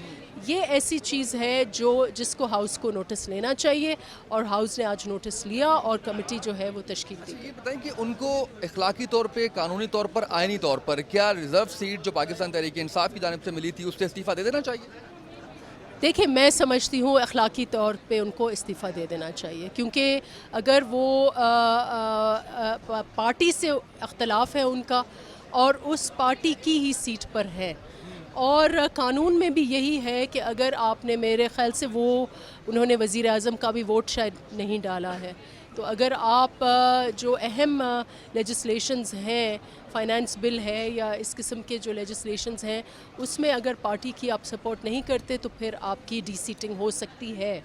Speaker 7: ये ऐसी चीज़ है जिसको हाउस को नोटिस लेना चाहिए और हाउस ने आज नोटिस लिया और कमेटी जो है वो तश्कील दी।
Speaker 1: ये बताएं कि उनको इखलाकी तौर पे, कानूनी तौर पर, आइनी तौर पर क्या रिज़र्व सीट जो पाकिस्तान तहरीक इंसाफ की जानिब से मिली थी उससे इस्तीफ़ा दे देना चाहिए?
Speaker 7: देखिए, मैं समझती हूँ अखलाकी तौर पे उनको इस्तीफ़ा दे देना चाहिए, क्योंकि अगर वो पार्टी से अख्तलाफ है उनका और उस पार्टी की ही सीट पर है, और कानून में भी यही है कि अगर आपने, मेरे ख़्याल से वो उन्होंने वज़ीर आज़म का भी वोट शायद नहीं डाला है, तो अगर आप जो अहम लेजिस्लेशंस हैं, फाइनेंस बिल है या इस किस्म के जो लेजिस्लेशंस हैं, उसमें अगर पार्टी की आप सपोर्ट नहीं करते तो फिर आपकी डीसीटिंग हो सकती है,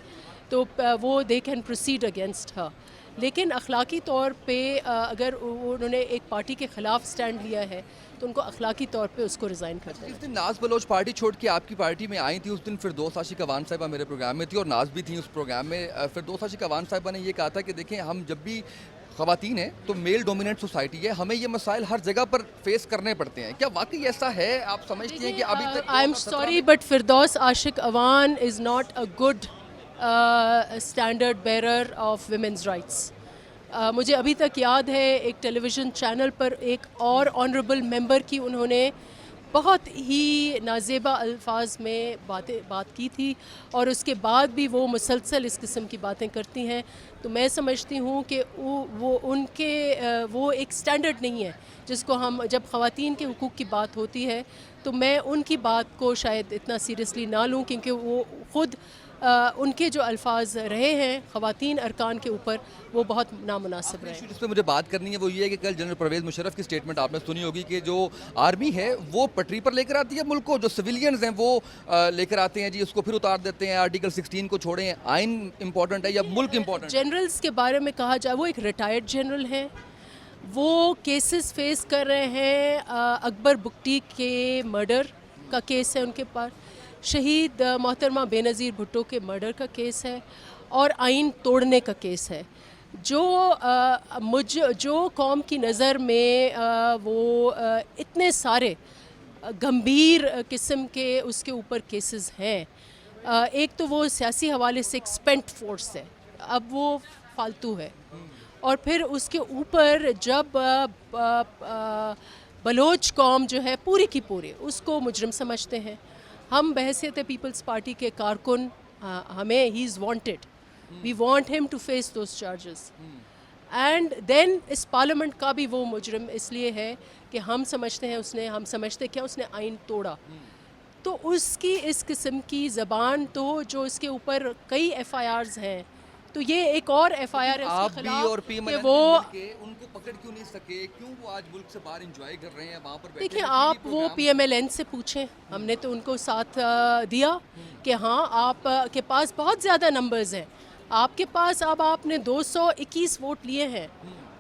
Speaker 7: तो वो they can proceed against her. लेकिन अखलाकी तौर पे अगर उन्होंने एक पार्टी के ख़िलाफ़ स्टैंड लिया है तो उनको अखलाकी तौर पे उसको रिज़ाइन कर देना।
Speaker 1: जिस दिन नाज बलोच पार्टी छोड़ के आपकी पार्टी में आई थी, उस दिन फिरदौस आशिक अवान साहिबा मेरे प्रोग्राम में थी और नाज भी थी उस प्रोग्राम में। फिरदौस आशिक अवान साहिबा ने ये कहा था कि देखें, हम जब भी ख़वातीन हैं तो मेल डोमिनेंट सोसाइटी है, हमें ये मसाइल हर जगह पर फेस करने पड़ते हैं। क्या वाकई ऐसा है? आप समझती हैं कि अभी तक
Speaker 7: I am sorry but Firdous Ashiq Awan is not a good standard bearer of women's rights. मुझे अभी तक याद है एक टेलीविज़न चैनल पर एक और ऑनरेबल मेंबर की उन्होंने बहुत ही नाजेबा अल्फाज में बात की थी और उसके बाद भी वो मुसलसल इस किस्म की बातें करती हैं। तो मैं समझती हूँ कि वो एक स्टैंडर्ड नहीं है जिसको हम, जब ख़वातीन के हुकूक़ की बात होती है तो मैं उनकी बात को शायद इतना सीरियसली ना लूँ, क्योंकि वो ख़ुद उनके जो अल्फाज रहे हैं ख़वातीन अरकान के ऊपर वो बहुत नामुनासिब रहे।
Speaker 1: जिस पर मुझे बात करनी है वो ये है कि कल जनरल परवेज़ मुशर्रफ की स्टेटमेंट आपने सुनी होगी कि जो आर्मी है वो पटरी पर लेकर आती है मुल्क को, जो सिविलियंस हैं वो लेकर आते हैं जी, उसको फिर उतार देते हैं। आर्टिकल 16 को छोड़ें, आइन इंपॉर्टेंट है या मुल्क इंपॉर्टेंट?
Speaker 7: जनरल्स के बारे में कहा जाए, वो एक रिटायर्ड जनरल हैं, वो केसेस फेस कर रहे हैं। अकबर बुगटी के मर्डर का केस है उनके पास, शहीद मोहतरमा बेनज़ीर भुट्टो के मर्डर का केस है और आइन तोड़ने का केस है। जो कौम की नज़र में वो इतने सारे गंभीर किस्म के उसके ऊपर केसेस हैं। एक तो वो सियासी हवाले से एक स्पेंट फोर्स है, अब वो फालतू है, और फिर उसके ऊपर जब बलोच कौम जो है पूरी की पूरी उसको मुजरिम समझते हैं। हम बहैसियत पीपल्स पार्टी के कारकुन, हमें he is wanted, we want him to face those charges. And then इस पार्लियामेंट का भी वो मुजरिम इसलिए है कि हम समझते हैं उसने आइन तोड़ा। तो उसकी इस किस्म की ज़बान तो जो इसके ऊपर कई FIRs हैं, तो ये एक और FIR है
Speaker 1: आप
Speaker 7: उसके
Speaker 1: भी
Speaker 7: खिलाफ
Speaker 1: और
Speaker 7: कि
Speaker 1: PMLN
Speaker 7: वो
Speaker 1: उनको पकड़ क्यों नहीं सके, क्यों वो आज मुल्क से बाहर एंजॉय कर रहे हैं, वहाँ पर बैठे
Speaker 7: देखिए
Speaker 1: हैं,
Speaker 7: आप
Speaker 1: टीवी
Speaker 7: वो
Speaker 1: प्रोग्राम-
Speaker 7: PMLN से पूछें, हमने तो उनको साथ दिया कि हाँ आप के पास बहुत ज़्यादा नंबर्स हैं, आपके पास अब आपने 221 वोट लिए हैं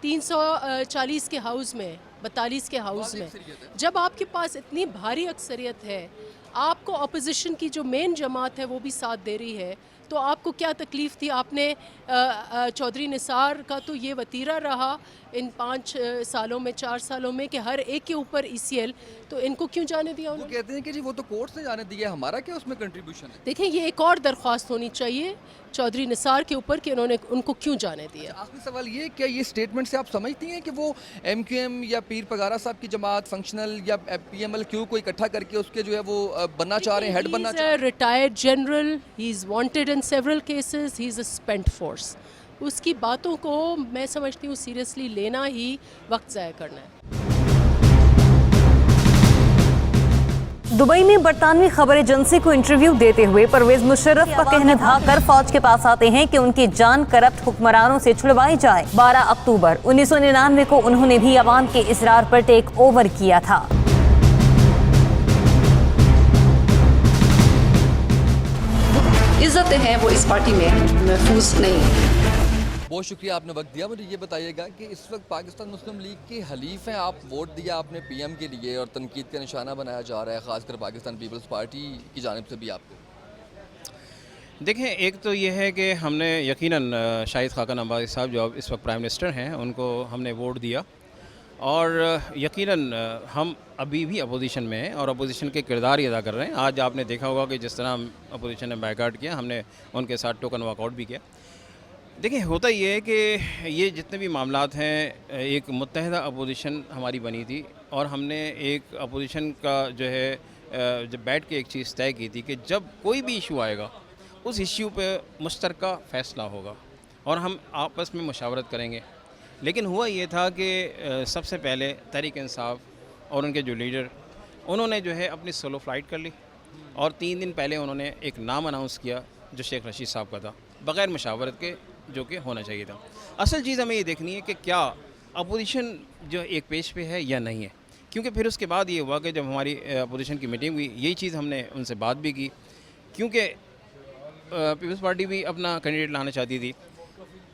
Speaker 7: 340 के हाउस में, 42 के हाउस में। जब आपके पास इतनी भारी अक्सरियत है, आपको अपोजिशन की जो मेन जमात है वो भी साथ दे रही है, तो आपको क्या तकलीफ़ थी? आपने चौधरी निसार का तो ये वतीरा रहा इन 5 सालों में, 4 सालों में कि हर एक के ऊपर ECL, तो इनको क्यों जाने दिया
Speaker 1: वो
Speaker 7: उन्होंने?
Speaker 1: कहते हैं कि जी वो तो कोर्ट से जाने दिया, हमारा क्या उसमें कंट्रीब्यूशन है।
Speaker 7: देखिए ये एक और दरख्वास्त होनी चाहिए चौधरी निसार के ऊपर कि उन्होंने उनको क्यों जाने दिया।
Speaker 1: आखिरी सवाल ये, क्या ये स्टेटमेंट से आप समझती हैं कि वो MQM या पीर पगारा साहब की जमात, फंक्शनल या PMLQ को इकट्ठा करके उसके जो है वो बनना चाह रहे हैं, हेड बनना चाह रहे हैं?
Speaker 7: Retired general, he is wanted in several cases, he is a spent force. उसकी बातों को मैं समझती हूँ सीरियसली लेना ही वक्त ज़ाया करना है।
Speaker 2: दुबई में बरतानवी खबर एजेंसी को इंटरव्यू देते हुए परवेज मुशर्रफ का कहना था कर फौज के पास आते हैं कि उनकी जान करप्ट हुक्मरानों से छुड़वाई जाए। 12 अक्टूबर 1999 को उन्होंने भी अवाम के इसरार पर टेक ओवर किया था।
Speaker 3: इज्जतें हैं वो इस पार्टी में महफूज नहीं है।
Speaker 1: बहुत शुक्रिया आपने वक्त दिया। मुझे ये बताइएगा कि इस वक्त पाकिस्तान मुस्लिम लीग के हलीफ हैं, आप वोट दिया आपने PM के लिए और तनकीद का निशाना बनाया जा रहा है, ख़ासकर पाकिस्तान पीपल्स पार्टी की जानिब से भी आपको।
Speaker 8: देखें, एक तो ये है कि हमने यकीनन शाहिद खाकन अंबारी साहब जो अब इस वक्त प्राइम मिनिस्टर हैं उनको हमने वोट दिया, और यकीनन हम अभी भी अपोजिशन में हैं और अपोजिशन के किरदार ही अदा कर रहे हैं। आज आपने देखा होगा कि जिस तरह हम अपोजिशन ने बैकआउट किया, हमने उनके साथ टोकन वॉकआउट भी किया। देखिए, होता ये है कि ये जितने भी मामलात हैं, एक मुत्तहिदा अपोजिशन हमारी बनी थी और हमने एक अपोजिशन का जो है जब बैठ के एक चीज़ तय की थी कि जब कोई भी इशू आएगा उस इश्यू पे मुश्तरका फ़ैसला होगा और हम आपस में मुशावरत करेंगे। लेकिन हुआ ये था कि सबसे पहले तहरीक इंसाफ और उनके जो लीडर, उन्होंने जो है अपनी सोलो फ्लाइट कर ली और 3 दिन पहले उन्होंने एक नाम अनाउंस किया जो शेख रशीद साहब का था, बग़ैर मशावरत के, जो कि होना चाहिए था। असल चीज़ हमें ये देखनी है कि क्या अपोजिशन जो एक पेज पे है या नहीं है, क्योंकि फिर उसके बाद ये हुआ कि जब हमारी अपोजिशन की मीटिंग हुई, यही चीज़ हमने उनसे बात भी की, क्योंकि पीपल्स पार्टी भी अपना कैंडिडेट लाना चाहती थी,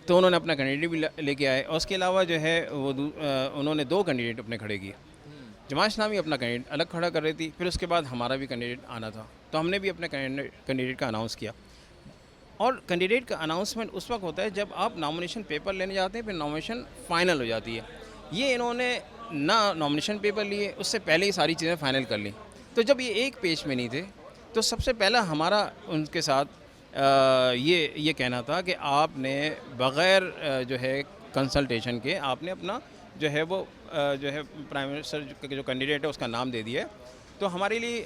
Speaker 8: तो उन्होंने अपना कैंडिडेट भी लेके आए और उसके अलावा जो है वो उन्होंने 2 कैंडिडेट अपने खड़े किए। जमात इस्लामी अपना कैंडिडेट अलग खड़ा कर रही थी, फिर उसके बाद हमारा भी कैंडिडेट आना था, तो हमने भी अपने कैंडिडेट का अनाउंस किया। और कैंडिडेट का अनाउंसमेंट उस वक्त होता है जब आप नॉमिनेशन पेपर लेने जाते हैं, फिर नॉमिनेशन फ़ाइनल हो जाती है। ये इन्होंने ना नॉमिनेशन पेपर लिए, उससे पहले ही सारी चीज़ें फ़ाइनल कर ली। तो जब ये एक पेज में नहीं थे, तो सबसे पहला हमारा उनके साथ ये कहना था कि आपने बग़ैर जो है कंसल्टेशन के आपने अपना जो है वो जो है प्राइम मिनिस्टर जो कैंडिडेट है उसका नाम दे दिया है, तो हमारे लिए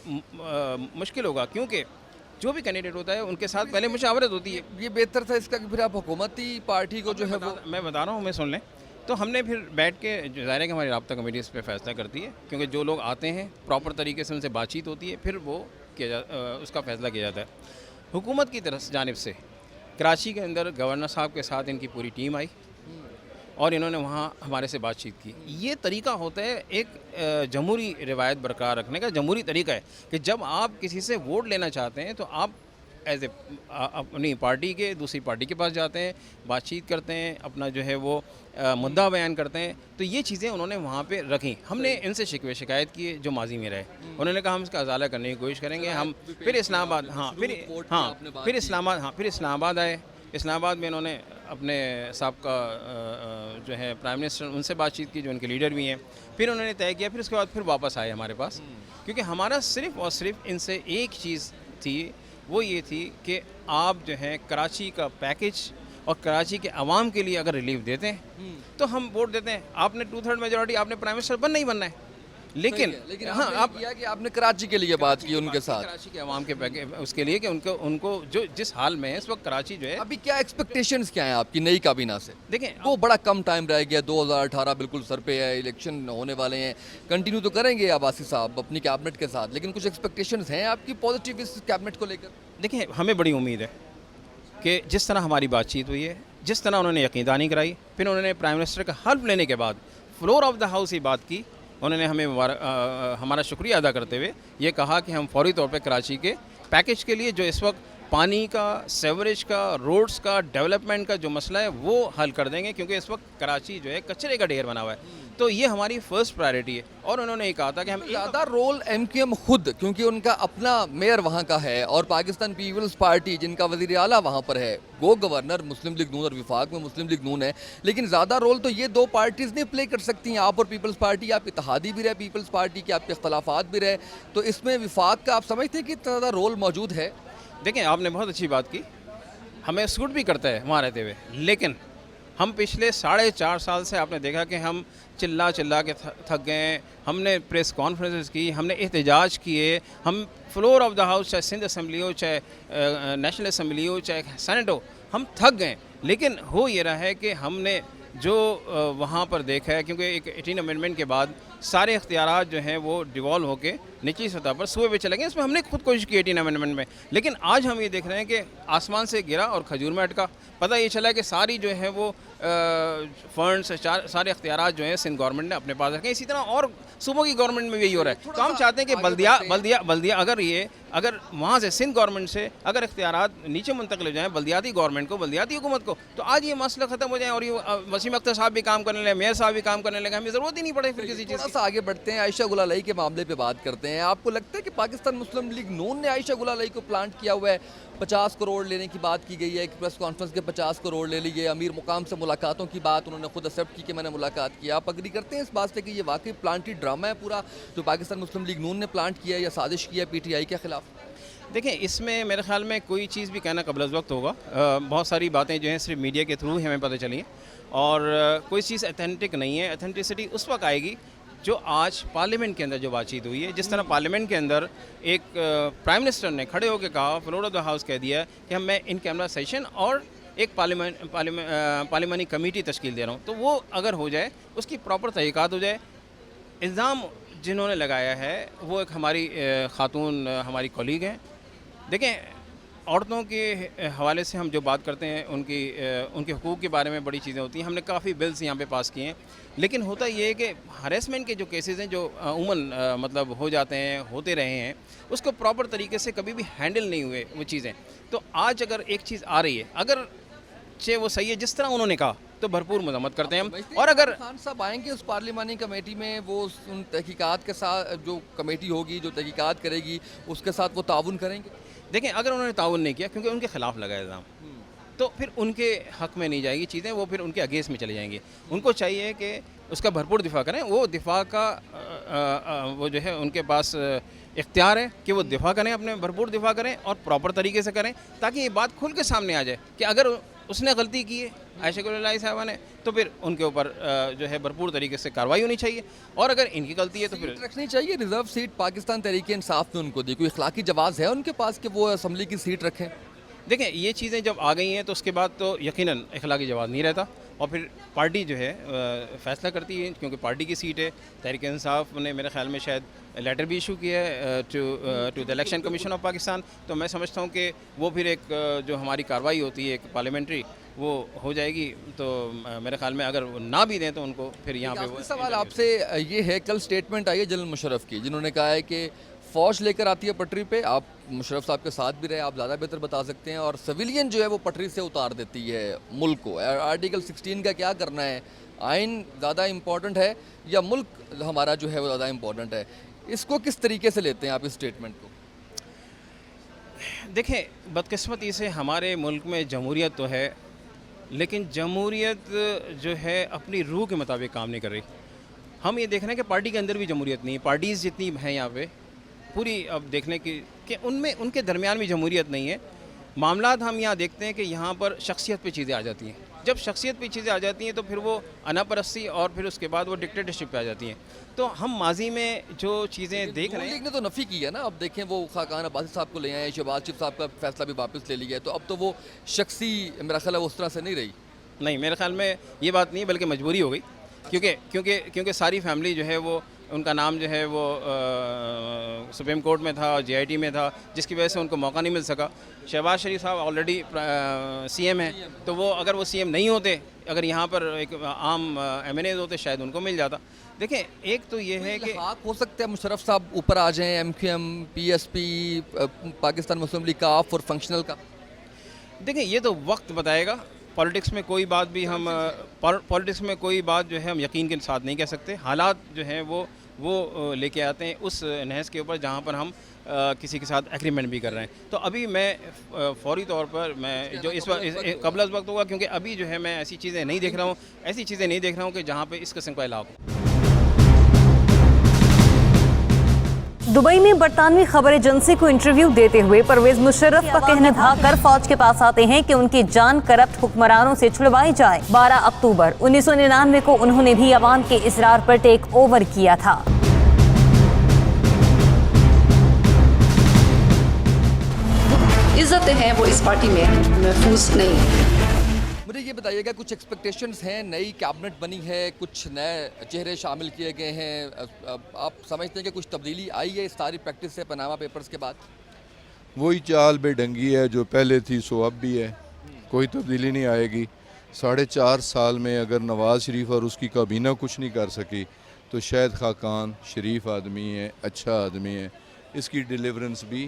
Speaker 8: मुश्किल होगा, क्योंकि जो भी कैंडिडेट होता है उनके साथ पहले मुशावरत होती है।
Speaker 1: ये बेहतर था इसका कि फिर आप हुकूमती पार्टी को जो है वो,
Speaker 8: मैं बता रहा हूँ, मैं सुन लें। तो हमने फिर बैठ के, जो ज़ाहिर है कि हमारी राब्ता कमेटी इस पर फैसला करती है, क्योंकि जो लोग आते हैं प्रॉपर तरीके से उनसे बातचीत होती है, फिर वो उसका फ़ैसला किया जाता है। हुकूमत की तरफ जानिब से कराची के अंदर गवर्नर साहब के साथ इनकी पूरी टीम आई और इन्होंने वहाँ हमारे से बातचीत की। ये तरीका होता है एक जमहूरी रिवायत बरकरार रखने का, जमहूरी तरीका है कि जब आप किसी से वोट लेना चाहते हैं तो आप एज ए अपनी पार्टी के दूसरी पार्टी के पास जाते हैं, बातचीत करते हैं, अपना जो है वो मुद्दा बयान करते हैं। तो ये चीज़ें उन्होंने वहाँ पे रखी। हमने इनसे शिकवे शिकायत किए जो माजी में रहे, उन्होंने कहा हम इसका अजाला करने की कोशिश करेंगे। हम फिर इस्लामाबाद, फिर इस्लामाबाद आए। इस्लामाबाद में इन्होंने अपने सबका जो है प्राइम मिनिस्टर, उनसे बातचीत की जो उनके लीडर भी हैं। फिर उन्होंने तय किया, फिर उसके बाद फिर वापस आए हमारे पास, क्योंकि हमारा सिर्फ़ और सिर्फ इनसे एक चीज़ थी, वो ये थी कि आप जो है कराची का पैकेज और कराची के अवाम के लिए अगर रिलीफ देते हैं तो हम वोट देते हैं। आपने 2/3 मेजॉरिटी, आपने प्राइम मिनिस्टर बनना ही बनना है। लेकिन
Speaker 1: लेकिन
Speaker 8: हाँ
Speaker 1: आपने
Speaker 8: आप
Speaker 1: किया कि आपने कराची के लिए बात की उनके साथ।
Speaker 8: कराची के अवाम के उसके लिए कि उनको जो जिस हाल में है इस वक्त कराची जो है।
Speaker 1: अभी क्या एक्सपेक्टेशंस क्या हैं आपकी नई काबीना से?
Speaker 8: देखें
Speaker 1: वो बड़ा कम टाइम रह गया, 2018 बिल्कुल सर पे है, इलेक्शन होने वाले हैं, कंटिन्यू तो करेंगे अब्बासी साहब अपनी कैबिनेट के साथ, लेकिन कुछ एक्सपेक्टेशंस हैं आपकी पॉजिटिव इस कैबिनेट को लेकर?
Speaker 8: देखिए हमें बड़ी उम्मीद है कि जिस तरह हमारी बातचीत हुई है, जिस तरह उन्होंने यकीनदानी कराई, फिर उन्होंने प्राइम मिनिस्टर का हेल्प लेने के बाद फ्लोर ऑफ द हाउस ही बात की, उन्होंने हमें हमारा शुक्रिया अदा करते हुए ये कहा कि हम फौरी तौर पे कराची के पैकेज के लिए जो इस वक्त पानी का, सेवरेज का, रोड्स का, डेवलपमेंट का जो मसला है वो हल कर देंगे, क्योंकि इस वक्त कराची जो है कचरे का ढेर बना हुआ है। तो ये हमारी फर्स्ट प्रायोरिटी है। और उन्होंने ये कहा था कि हम
Speaker 1: ज़्यादा रोल MQM खुद, क्योंकि उनका अपना मेयर वहाँ का है और पाकिस्तान पीपल्स पार्टी जिनका वज़ीर आला वहाँ पर है, गो गवर्नर मुस्लिम लीग नून और विफाक में मुस्लिम लीग नून है, लेकिन ज़्यादा रोल तो ये दो पार्टीज़ नहीं प्ले कर सकती हैं। आप और पीपल्स पार्टी, आप इत्तेहादी भी रहे पीपल्स पार्टी के, आपके इख्तलाफात भी रहे, तो इसमें विफाक का आप समझते हैं कि इतना ज़्यादा रोल मौजूद है?
Speaker 8: देखें आपने बहुत अच्छी बात की, हमें सूट भी करता है वहाँ रहते हुए, लेकिन हम पिछले 4.5 साल से आपने देखा कि हम चिल्ला के थक गए हैं। हमने प्रेस कॉन्फ्रेंसेस की, हमने एहतजाज किए, हम फ्लोर ऑफ द हाउस, चाहे सिंध असम्बली हो, चाहे नेशनल असम्बली हो, चाहे सेनेट हो, हम थक गए। लेकिन हो ये रहा है कि हमने जो वहाँ पर देखा है, क्योंकि एक 18 अमेंडमेंट के बाद सारे इख्तियारात जो हैं वो डिवॉल्व होकर निचली सतह पर सूबे पे चले गए। इसमें हमने खुद कोशिश की 18 अमेंडमेंट में, लेकिन आज हम ये देख रहे हैं कि आसमान से गिरा और खजूर में अटका। पता ये चला कि सारी जो है वो फंड्स, सारे इख्तियारात जो हैं सिंध गवर्नमेंट ने अपने पास रखे। इसी तरह और सूबों की गवर्नमेंट में भी यही हो रहा है। तो हम चाहते हैं कि बल्दिया अगर वहाँ से सिंध गवर्नमेंट से अगर इख्तियारात नीचे मुंतकिल हो जाएँ बल्दियाती गवर्नमेंट को, बल्दियाती हुकूमत को, तो आज ये मसला ख़त्म हो जाए और ये वसीम अख्तर साहब भी काम करने लगे, मेयर साहब भी काम करने लगे, हमें ज़रूरत ही नहीं पड़े फिर किसी चीज़।
Speaker 1: थोड़ा सा आगे बढ़ते हैं, आयशा गुलालाई के मामले पे बात करते हैं। आपको लगता है कि पाकिस्तान मुस्लिम लीग नून ने आयशा गुलालाई को प्लांट किया हुआ है? 50 करोड़ लेने की बात की गई है, एक प्रेस कॉन्फ्रेंस के 50 करोड़ ले लिए, अमीर मुकाम से मुलाकातों की बात उन्होंने खुद एक्सेप्ट की कि मैंने मुलाकात किया। आप अग्री करते हैं इस बात से कि ये वाकई प्लांटी ड्रामा है पूरा जो पाकिस्तान मुस्लिम लीग नून ने प्लांट किया है या साजिश किया है PTI के खिलाफ?
Speaker 8: देखिए इसमें मेरे ख्याल में कोई चीज़ भी कहना कबल वक्त होगा। बहुत सारी बातें जो हैं सिर्फ मीडिया के थ्रू ही हमें पता चली हैं और कोई चीज़ अथेंटिक नहीं है। अथेंटिसिटी उस वक्त आएगी जो आज पार्लियामेंट के अंदर जो बातचीत हुई है, जिस तरह पार्लियामेंट के अंदर एक प्राइम मिनिस्टर ने खड़े होकर कहा, फ्लोर ऑफ द हाउस कह दिया कि मैं इन कैमरा सेशन और एक पार्लियामानी कमेटी तश्कील दे रहा हूँ। तो वो अगर हो जाए, उसकी प्रॉपर तहकीकात हो जाए। इल्ज़ाम जिन्होंने लगाया है वो एक हमारी खातून हमारी कॉलीग हैं। देखें औरतों के हवाले से हम जो बात करते हैं उनके हुकूक़ के बारे में बड़ी चीज़ें होती हैं। हमने काफ़ी बिल्स यहाँ पे पास किए हैं, लेकिन होता ये है कि हरेसमेंट के जो केसेस हैं जो उमूमन मतलब हो जाते हैं, होते रहे हैं, उसको प्रॉपर तरीके से कभी भी हैंडल नहीं हुए वो चीज़ें। तो आज अगर एक चीज़ आ रही है, अगर चाहे वो सही है जिस तरह उन्होंने कहा, तो भरपूर मजम्मत करते हैं हम। और अगर
Speaker 1: खान साहब आएंगे उस पार्लिमानी कमेटी में, वो उन तहकीकात के साथ जो कमेटी होगी जो तहकीकात करेगी उसके साथ वो ताउन करेंगे?
Speaker 8: देखें अगर उन्होंने ताउन नहीं किया, क्योंकि उनके खिलाफ लगा इल्ज़ाम, तो फिर उनके हक़ में नहीं जाएगी चीज़ें, वो फिर उनके अगेंस्ट में चली जाएंगी। उनको चाहिए कि उसका भरपूर दिफा करें। वो दिफा का वो जो है उनके पास इख्तियार है कि वो दिफा करें, अपने भरपूर दिफा करें और प्रॉपर तरीके से करें, ताकि ये बात खुल के सामने आ जाए कि अगर उसने गलती की है आयशा गुलालाई साहबा ने, तो फिर उनके ऊपर जो है भरपूर तरीके से कार्रवाई होनी चाहिए। और अगर इनकी गलती है तो फिर
Speaker 1: रखनी चाहिए। रिजर्व सीट पाकिस्तान तहरीक इंसाफ ने उनको दी, कोई इखलाकी जवाज़ है उनके पास कि वो असम्बली की सीट रखें?
Speaker 8: देखें ये चीज़ें जब आ गई हैं तो उसके बाद तो यकीनन इखलाकी जवाब नहीं रहता और फिर पार्टी जो है फ़ैसला करती है, क्योंकि पार्टी की सीट है। तहरीक इंसाफ ने मेरे ख्याल में शायद लेटर भी इशू किया है to the election commission of Pakistan. तो मैं समझता हूँ कि वो फिर एक जो हमारी कार्रवाई होती है एक पार्लियामेंट्री, वो हो जाएगी। तो मेरे ख्याल में अगर ना भी दें तो उनको फिर यहाँ पे वो
Speaker 1: सवाल आपसे ये है, कल स्टेटमेंट आई है जनरल मुशर्रफ की, जिन्होंने कहा है कि फ़ौज लेकर आती है पटरी पे, आप मुशर्रफ साहब के साथ भी रहे, आप ज़्यादा बेहतर बता सकते हैं, और सिविलियन जो है वो पटरी से उतार देती है मुल्क को। आर्टिकल 16 का क्या करना है? आइन ज़्यादा इम्पॉर्टेंट है या मुल्क हमारा जो है वो ज़्यादा इम्पॉर्टेंट है? इसको किस तरीके से लेते हैं आप इस स्टेटमेंट को?
Speaker 8: देखें बदकिस्मती से हमारे मुल्क में जमहूरियत तो है, लेकिन जमहूरियत जो है अपनी रूह के मुताबिक काम नहीं कर रही। हम ये देख रहे हैं कि पार्टी के अंदर भी जमहूरियत नहीं है। पार्टीज़ जितनी हैं यहाँ पे पूरी अब देखने की कि उनमें उनके दरमियान भी जमहूरियत नहीं है। मामलात हम यहाँ देखते हैं कि यहाँ पर शख्सियत पे चीज़ें आ जाती हैं। जब शख्सियत पे चीज़ें आ जाती हैं तो फिर वो अनापरस्ती और फिर उसके बाद वो डिक्टेटरशिप पे आ जाती हैं। तो हम माजी में जो चीज़ें देख रहे
Speaker 1: नून
Speaker 8: हैं,
Speaker 1: लीग ने तो नफ़ी की है ना। अब देखें वो खाकान अब्बासी साहब को ले आए, शहबाज शरीफ साहब का फैसला भी वापस ले लिया है, तो अब तो वो शख्सी मेरा ख्याल है उस तरह से नहीं रही।
Speaker 8: नहीं, मेरे ख्याल में ये बात नहीं, बल्कि मजबूरी हो गई, क्योंकि सारी फैमिली जो है वो, उनका नाम जो है वो सुप्रीम कोर्ट में था और JIT में था, जिसकी वजह से उनको मौका नहीं मिल सका। शहबाज शरीफ साहब ऑलरेडी CM हैं, तो वो अगर वो CM नहीं होते, अगर यहाँ पर एक आम MNAs होते, शायद उनको मिल जाता। देखें, एक तो ये है कि
Speaker 1: इल्हाक हो सकता है मुशर्रफ साहब ऊपर आ जाएं, MQM, PSP, पाकिस्तान मुस्लिम लीग काफ और फंक्शनल का।
Speaker 8: देखें, ये तो वक्त बताएगा। पॉलिटिक्स में कोई बात भी हम पॉलिटिक्स में कोई बात जो है हम यकीन के साथ नहीं कह सकते। हालात जो हैं वो लेके आते हैं उस नहज के ऊपर जहाँ पर हम किसी के साथ एग्रीमेंट भी कर रहे हैं। तो अभी मैं फौरी तौर पर मैं जो इस वक्त कबल अज़ वक्त होगा, क्योंकि अभी जो है मैं ऐसी चीज़ें नहीं देख रहा हूँ कि जहाँ पे इस किस्म का इलाक़ हो।
Speaker 2: दुबई में बरतानवी खबर एजेंसी को इंटरव्यू देते हुए परवेज मुशर्रफ का कहना था कर फौज के पास आते हैं कि उनकी जान करप्ट हुक्मरानों से छुड़वाई जाए। 12 अक्टूबर 1999 को उन्होंने भी अवाम के इसरार पर टेक ओवर किया था।
Speaker 3: इज्जतें हैं वो इस पार्टी में महफूज नहीं।
Speaker 1: मुझे ये बताइएगा, कुछ एक्सपेक्टेशंस हैं, नई कैबिनेट बनी है, कुछ नए चेहरे शामिल किए गए हैं, आप समझते हैं कि कुछ तब्दीली आई है इस सारी प्रैक्टिस से पनामा पेपर्स के बाद?
Speaker 9: वही चाल बेढंगी है जो पहले थी सो अब भी है, कोई तब्दीली नहीं आएगी। 4.5 साल में अगर नवाज़ शरीफ और उसकी काबीना कुछ नहीं कर सकी तो शायद खाकान शरीफ आदमी है, अच्छा आदमी है, इसकी डिलीवरेंस भी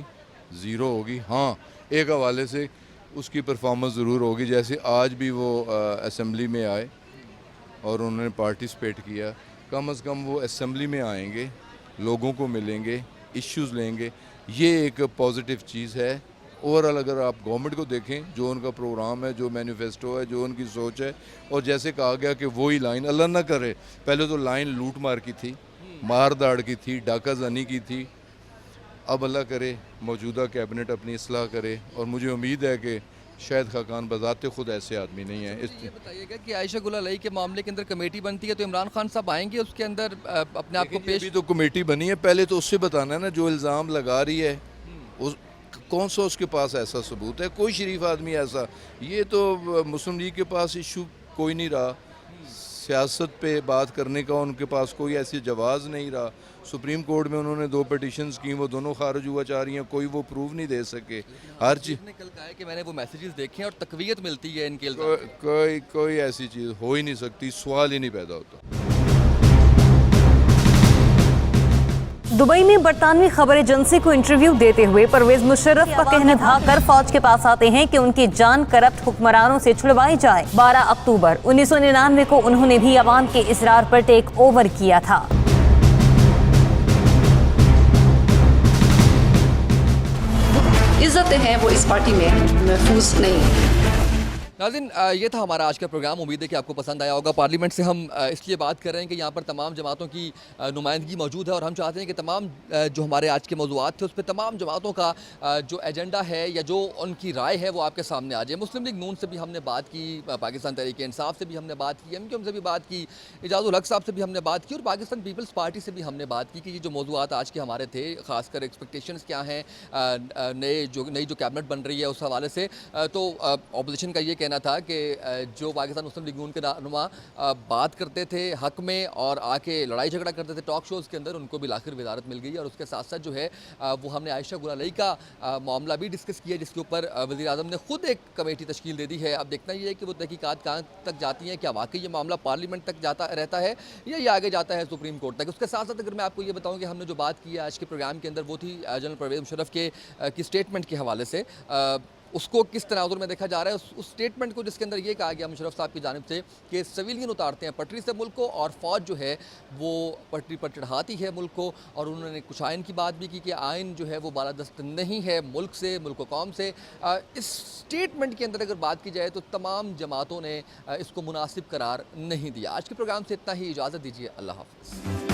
Speaker 9: ज़ीरो होगी। हाँ, एक हवाले से उसकी परफॉर्मेंस ज़रूर होगी, जैसे आज भी वो असेंबली में आए और उन्होंने पार्टिसिपेट किया। कम से कम वो असेंबली में आएंगे, लोगों को मिलेंगे, इश्यूज़ लेंगे, ये एक पॉजिटिव चीज़ है। ओवरऑल अगर आप गवर्नमेंट को देखें, जो उनका प्रोग्राम है, जो मैनिफेस्टो है, जो उनकी सोच है, और जैसे कहा गया कि वही लाइन, अल्लाह ना करे, पहले तो लाइन लूट मार की थी, मार दाड़ की थी, डाका जानी की थी, अब अल्लाह करे मौजूदा कैबिनेट अपनी इस्लाह करे। और मुझे उम्मीद है कि शायद खाकान बजाते खुद ऐसे आदमी नहीं है।
Speaker 1: ये बताइएगा कि आयशा गुल अलई के मामले के अंदर कमेटी बनती है, तो इमरान खान साहब आएंगे उसके अंदर अपने आप को पेश?
Speaker 9: अभी तो कमेटी बनी है, पहले तो उससे बताना है ना, जो इल्ज़ाम लगा रही है उस कौन सा उसके पास ऐसा सबूत है? कोई शरीफ आदमी ऐसा, ये तो मुस्लिम लीग के पास इशू कोई नहीं रहा, सियासत पे बात करने का उनके पास कोई ऐसी जवाज़ नहीं रहा। सुप्रीम कोर्ट में उन्होंने 2 पिटिशन्स की, वो दोनों खारिज हुआ जा रही हैं, कोई वो प्रूव नहीं दे सके। हर चीज़
Speaker 1: ने कल कहा है कि मैंने वो मैसेजेस देखे और तकवीयत मिलती है इनके
Speaker 9: कोई ऐसी चीज़ हो ही नहीं सकती, सवाल ही नहीं पैदा होता।
Speaker 2: दुबई में बरतानवी खबर एजेंसी को इंटरव्यू देते हुए परवेज मुशर्रफ का कहना था कर फौज के पास आते हैं कि उनकी जान करप्ट हुक्मरानों से छुड़वाई जाए। 12 अक्टूबर 1999 को उन्होंने भी अवाम के इसरार पर टेक ओवर किया था।
Speaker 3: इज्जतें हैं वो इस पार्टी में महफूज नहीं।
Speaker 1: नाज़रीन, ये था हमारा आज का प्रोग्राम। उम्मीद है कि आपको पसंद आया होगा। पार्लियामेंट से हम इसलिए बात कर रहे हैं कि यहाँ पर तमाम जमातों की नुमाइंदगी मौजूद है और हम चाहते हैं कि तमाम जो हमारे आज के मौज़ूआत थे उस पर तमाम जमातों का जो एजेंडा है या जो उनकी राय है वो आपके सामने आ जाए। मुस्लिम लीग नून से भी हमने बात की, पाकिस्तान तहरीक इंसाफ से भी हमने बात की, MQM से भी बात की, इजाज़ुल हक साहब से भी हमने बात की और पाकिस्तान पीपल्स पार्टी से भी हमने बात की कि ये जो मौज़ूआत आज के हमारे थे, ख़ासकर एक्सपेक्टेशंस क्या हैं नई जो कैबिनेट बन रही है उस हवाले से। तो अपोजिशन का ये कहना था कि जो पाकिस्तान मुस्लिम लीग नून के रहनुमा बात करते थे हक में और आके लड़ाई झगड़ा करते थे टॉक शोज़ के अंदर, उनको भी आखिर वज़ारत मिल गई। और उसके साथ साथ जो है वो हमने आयशा गुल अलई का मामला भी डिस्कस किया, जिसके ऊपर वज़ीर आज़म ने खुद एक कमेटी तश्कील दे दी है। अब देखना ये है कि वो तहकीकात कहाँ तक जाती हैं, क्या वाकई ये मामला पार्लियामेंट तक जाता रहता है या ये आगे जाता है सुप्रीम कोर्ट तक। उसके साथ साथ अगर मैं आपको ये बताऊँ कि हमने जो बात की है आज के प्रोग्राम के अंदर, वो थी जनरल परवेज़ मुशर्रफ की स्टेटमेंट के हवाले से। उसको किस तनाजुर में देखा जा रहा है, उस स्टेटमेंट को जिसके अंदर ये कहा गया मुशर्रफ साहब की जानिब से कि सिविलियन उतारते हैं पटरी से मुल्क को और फ़ौज जो है वो पटरी पर चढ़ाती है मुल्क को। और उन्होंने कुछ आइन की बात भी की कि आइन जो है वो बालादस्त नहीं है मुल्क से, मुल्क कौम से। इस स्टेटमेंट के अंदर अगर बात की जाए तो तमाम जमातों ने इसको मुनासिब करार नहीं दिया। आज के प्रोग्राम से इतना ही, इजाज़त दीजिए, अल्लाह हाफ़िज़।